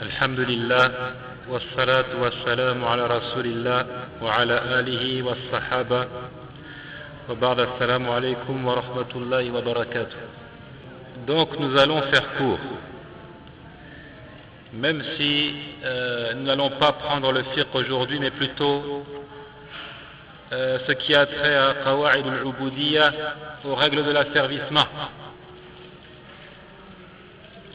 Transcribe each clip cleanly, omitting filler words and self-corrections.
الحمد لله والصلاة والسلام على رسول الله وعلى آله والصحابة وبعد السلام عليكم ورحمة الله وبركاته. Donc nous allons faire court, même si nous n'allons pas prendre le fiqh aujourd'hui, mais plutôt ce qui a trait à Qawa'id al-Ubudiyya, aux règles de l'asservissement.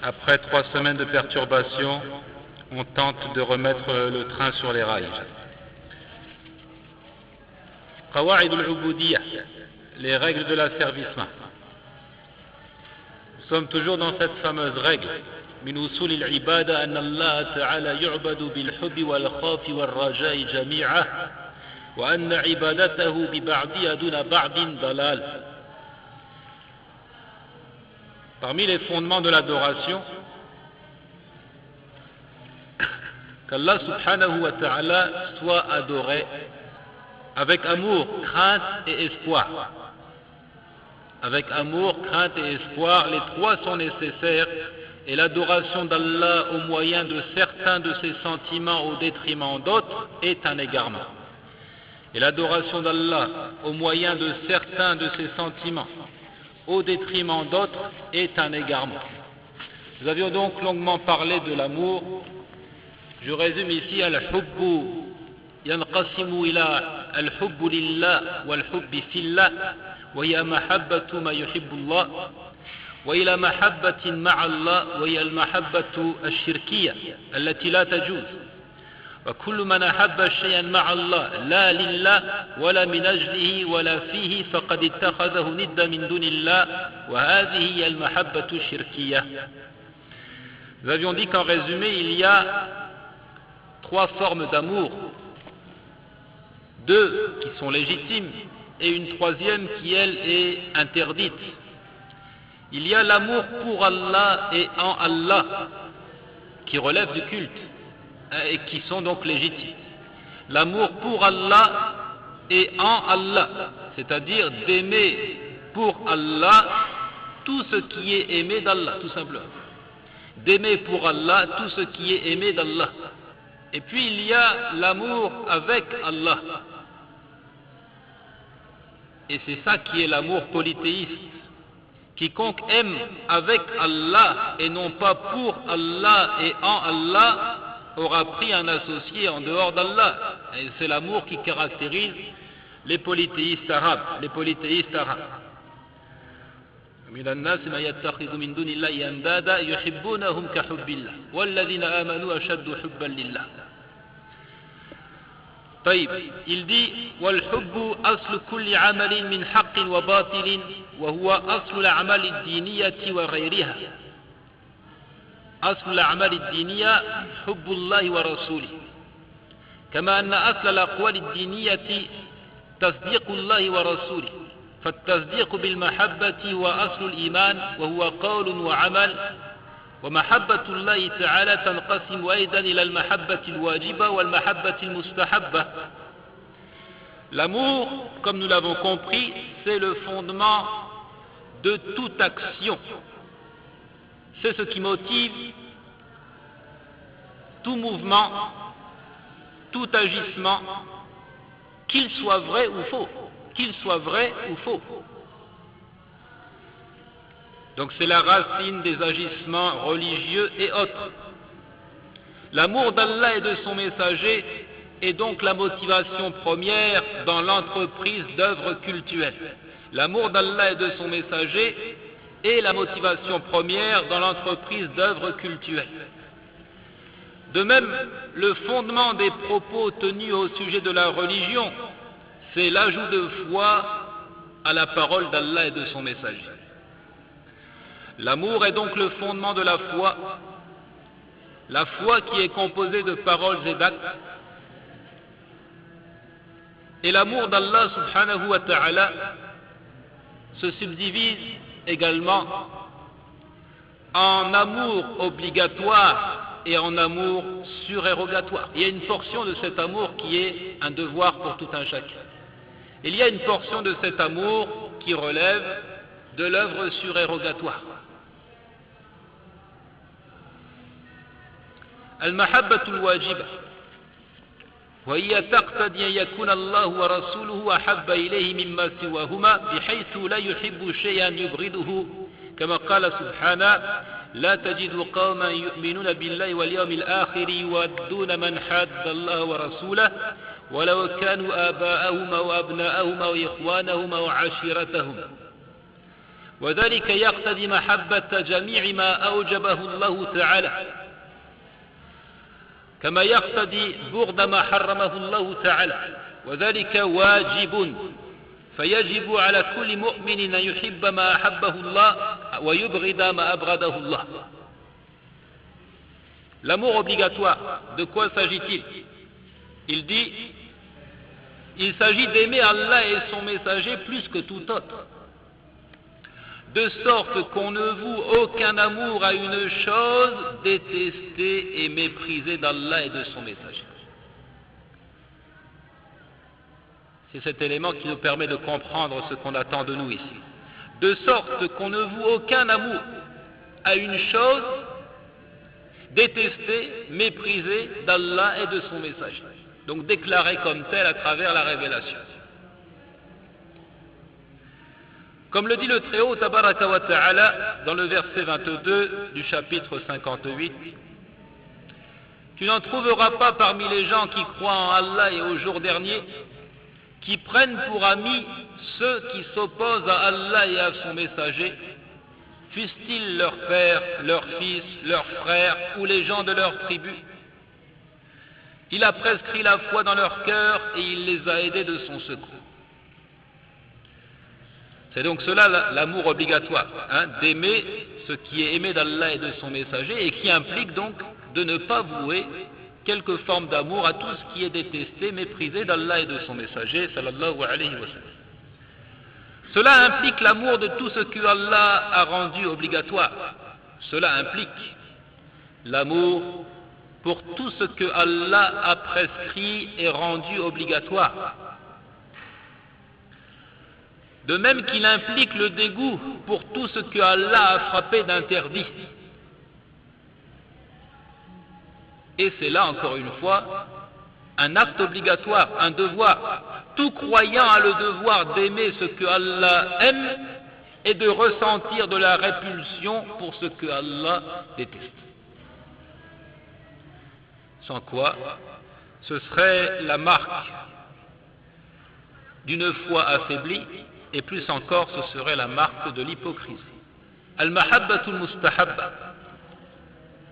Après 3 semaines de perturbation, on tente de remettre le train sur les rails. Qawa'id al-Ubudiyya, les règles de l'asservissement. Nous sommes toujours dans cette fameuse règle. من وصول العبادة أن الله تعالى يعبد بالحب والخوف والرجاء جميعا وأن عبادته ببعضها دون بعض ضلال. Parmi les fondements de l'adoration, qu'Allah subhanahu wa ta'ala soit adoré avec amour, crainte et espoir. Avec amour, crainte et espoir, les trois sont nécessaires, et l'adoration d'Allah au moyen de certains de ses sentiments au détriment d'autres est un égarement. Et l'adoration d'Allah au moyen de certains de ses sentiments au détriment d'autres est un égarement. Nous avions donc longuement parlé de l'amour. Je résume ici: al-hubbu yanqasimu ila al-hubbu lillah wal-hubbi fillah wa hiya mahabbatu ma yuhibbu Allah wa ila mahabbatin ma'a Allah wa hiya al-mahabbatu ash-shirkiyya allati la tajuz. وكل من أحب شيئا مع الله لا لله ولا من أجله ولا فيه فقد اتخذه ندا من دون الله وهذه هي المحبة الشركية. Nous avions dit qu'en résumé, il y a 3 formes d'amour, 2 qui sont légitimes et une 3e qui, elle, est interdite. Il y a l'amour pour Allah et en Allah, qui relève du culte et qui sont donc légitimes. L'amour pour Allah et en Allah, c'est-à-dire d'aimer pour Allah tout ce qui est aimé d'Allah, tout simplement. D'aimer pour Allah tout ce qui est aimé d'Allah. Et puis il y a l'amour avec Allah. Et c'est ça qui est l'amour polythéiste. Quiconque aime avec Allah et non pas pour Allah et en Allah aura pris un associé en dehors d'Allah. Et c'est l'amour qui caractérise les polythéistes arabes. من الناس من يتخذ من دون الله أندادا يحبونهم كحب الله والذين آمنوا أشد حبا لله. طيب, il dit والحب أصل كل عمل من حق وباطل وهو أصل الأعمال الدينية وغيرها. أصل الأعمال الدينية حب الله ورسوله، كما أن أصل الأقوال الدينية تصديق الله ورسوله، فالتصديق بالمحبة هو أصل الإيمان وهو قول وعمل، ومحبة الله تعالى تنقسم أيضا إلى المحبة الواجبة والمحبة المستحبة. L'amour, comme nous l'avons compris, c'est le fondement de toute action. C'est ce qui motive tout mouvement, tout agissement, qu'il soit vrai ou faux. Donc c'est la racine des agissements religieux et autres. L'amour d'Allah et de son messager est donc la motivation première dans l'entreprise d'œuvres cultuelles. L'amour d'Allah et de son messager est la motivation première dans l'entreprise d'œuvres cultuelles. De même, le fondement des propos tenus au sujet de la religion, c'est l'ajout de foi à la parole d'Allah et de son messager. L'amour est donc le fondement de la foi qui est composée de paroles et d'actes. Et l'amour d'Allah subhanahu wa ta'ala se subdivise également en amour obligatoire et en amour surérogatoire. Il y a une portion de cet amour qui est un devoir pour tout un chacun. Il y a une portion de cet amour qui relève de l'œuvre surérogatoire. المحبة الواجبة وهي تقتضي أن يكون الله ورسوله أحب إليه مما سواهما بحيث لا يحب شيئا يبغضه كما قال سبحانه لا تجد قوما يؤمنون بالله واليوم الآخر يودون من حاد الله ورسوله ولو كانوا آباءهم أو أبناءهم أو إخوانهم أو عشيرتهم وذلك يقتضي محبة جميع ما أوجبه الله تعالى كما يقتضي بغض ما حرمه الله تعالى وذلك واجب فيجب على كل مؤمن أن يحب ما أحبه الله ويبغض ما أبغضه الله. L'amour obligatoire, de quoi s'agit-il? Il dit, il s'agit d'aimer Allah et son messager plus que tout autre, de sorte qu'on ne voue aucun amour à une chose détestée et méprisée d'Allah et de son messager. C'est cet élément qui nous permet de comprendre ce qu'on attend de nous ici. De sorte qu'on ne voue aucun amour à une chose détestée, méprisée d'Allah et de son messager. Donc déclarée comme telle à travers la révélation. Comme le dit le Très-Haut, Tabaraka wa Ta'ala, dans le verset 22 du chapitre 58, tu n'en trouveras pas parmi les gens qui croient en Allah et au jour dernier, qui prennent pour amis ceux qui s'opposent à Allah et à son messager, fussent-ils leur père, leur fils, leurs frères ou les gens de leur tribu. Il a prescrit la foi dans leur cœur et il les a aidés de son secours. C'est donc cela l'amour obligatoire, d'aimer ce qui est aimé d'Allah et de son messager et qui implique donc de ne pas vouer quelque forme d'amour à tout ce qui est détesté, méprisé d'Allah et de son messager, sallallahu alayhi wa sallam. Cela implique l'amour de tout ce que Allah a rendu obligatoire. Cela implique l'amour pour tout ce que Allah a prescrit et rendu obligatoire. De même qu'il implique le dégoût pour tout ce que Allah a frappé d'interdit. Et c'est là, encore une fois, un acte obligatoire, un devoir. Tout croyant a le devoir d'aimer ce que Allah aime et de ressentir de la répulsion pour ce que Allah déteste. Sans quoi, ce serait la marque d'une foi affaiblie, et plus encore, ce serait la marque de l'hypocrisie. Al-mahabbatul mustahabba,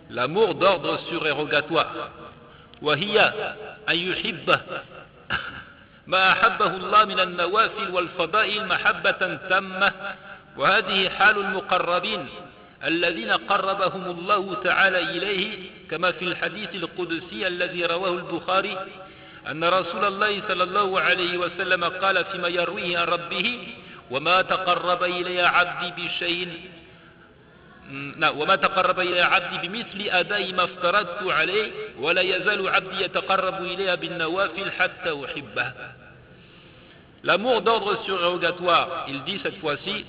l'amour d'ordre surérogatoire. وهي أن يحب ما أحبه الله من النوافل والفضائل محبة تامة وهذه حال المقربين الذين قربهم الله تعالى إليه كما في الحديث القدسي الذي رواه البخاري أن رسول الله صلى الله عليه وسلم قال فيما يرويه عن ربه وما تقرب إلي عبدي بشيء وما تقرب إلى عبدي بمثل أداء ما افترضت عليه ولا يزال عبدي يتقرب إليها بالنوافل حتى أحبه. L'amour d'ordre surérogatoire, il dit cette fois-ci,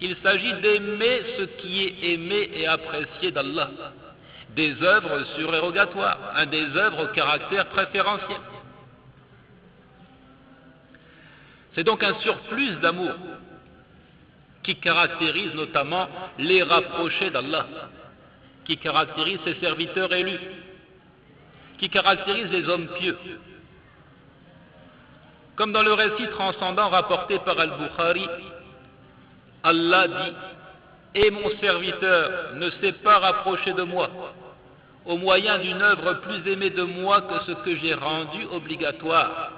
il s'agit d'aimer ce qui est aimé et apprécié d'Allah. Des œuvres surérogatoires, des œuvres au caractère préférentiel. C'est donc un surplus d'amour qui caractérise notamment les rapprochés d'Allah, qui caractérise ses serviteurs élus, qui caractérise les hommes pieux. Comme dans le récit transcendant rapporté par Al-Bukhari, Allah dit « Et mon serviteur ne s'est pas rapproché de moi, au moyen d'une œuvre plus aimée de moi que ce que j'ai rendu obligatoire.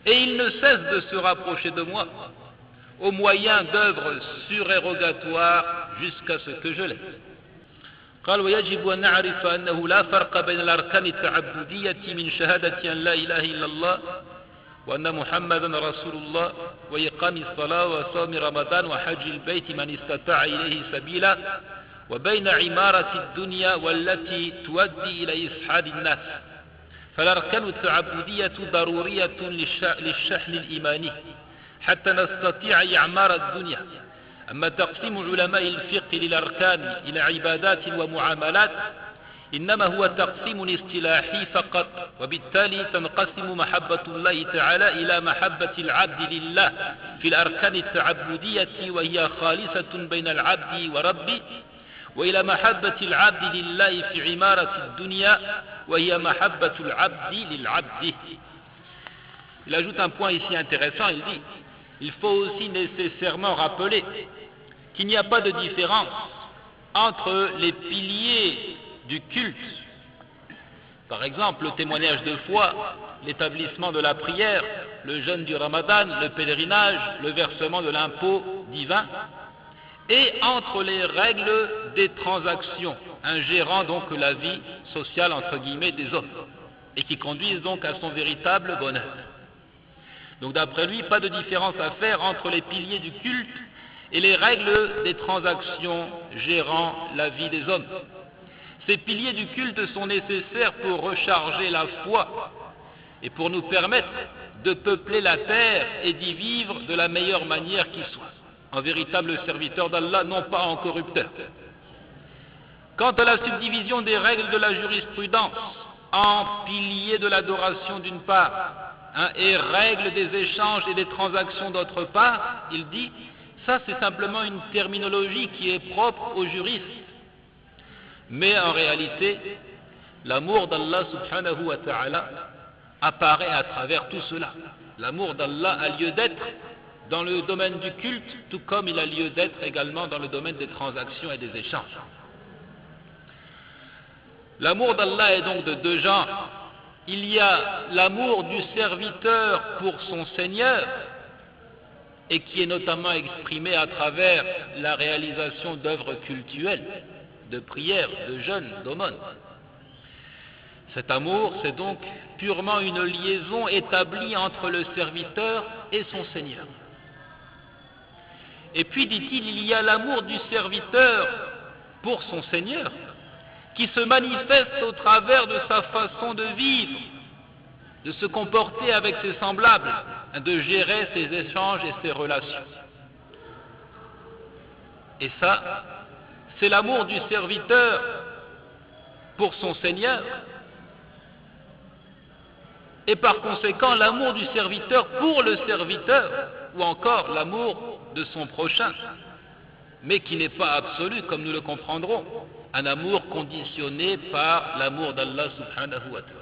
Et il ne cesse de se rapprocher de moi, au moyen d'œuvres surérogatoires jusqu'à ce que je l'aime. » قال ويجب أن نعرف أنه لا فرق بين الأركان التعبدية من شهادة أن لا إله إلا الله وأن محمدا رسول الله وإقام الصلاة وصوم رمضان وحج البيت من استطاع إليه سبيلا وبين عمارة الدنيا والتي تؤدي إلى إسعاد الناس. فالأركان التعبدية ضرورية للشحن الإيماني حتى نستطيع إعمار الدنيا. أما تقسيم علماء الفقه للأركان إلى عبادات ومعاملات إنما هو تقسيم اصطلاحي فقط، وبالتالي تنقسم محبة الله تعالى إلى محبة العبد لله في الأركان التعبدية وهي خالصة بين العبد وربه، وإلى محبة العبد لله في عمارة الدنيا وهي محبة العبد للعبد. Il ajoute un point ici intéressant, il dit il faut aussi nécessairement rappeler qu'il n'y a pas de différence entre les piliers du culte, par exemple le témoignage de foi, l'établissement de la prière, le jeûne du Ramadan, le pèlerinage, le versement de l'impôt divin, et entre les règles des transactions, ingérant donc la vie sociale entre guillemets des hommes, et qui conduisent donc à son véritable bonheur. Donc d'après lui, pas de différence à faire entre les piliers du culte et les règles des transactions gérant la vie des hommes. Ces piliers du culte sont nécessaires pour recharger la foi et pour nous permettre de peupler la terre et d'y vivre de la meilleure manière qui soit, en véritable serviteur d'Allah, non pas en corrupteur. Quant à la subdivision des règles de la jurisprudence en piliers de l'adoration d'une part, et règles des échanges et des transactions d'autre part, il dit, ça c'est simplement une terminologie qui est propre aux juristes. Mais en réalité, l'amour d'Allah subhanahu wa ta'ala apparaît à travers tout cela. L'amour d'Allah a lieu d'être dans le domaine du culte, tout comme il a lieu d'être également dans le domaine des transactions et des échanges. L'amour d'Allah est donc de deux genres. Il y a l'amour du serviteur pour son Seigneur, et qui est notamment exprimé à travers la réalisation d'œuvres cultuelles, de prières, de jeûnes, d'aumônes. Cet amour, c'est donc purement une liaison établie entre le serviteur et son Seigneur. Et puis, dit-il, il y a l'amour du serviteur pour son Seigneur, qui se manifeste au travers de sa façon de vivre, de se comporter avec ses semblables, de gérer ses échanges et ses relations. Et ça, c'est l'amour du serviteur pour son Seigneur, et par conséquent l'amour du serviteur pour le serviteur, ou encore l'amour de son prochain, mais qui n'est pas absolu comme nous le comprendrons, un amour conditionné par l'amour d'Allah subhanahu wa ta'ala.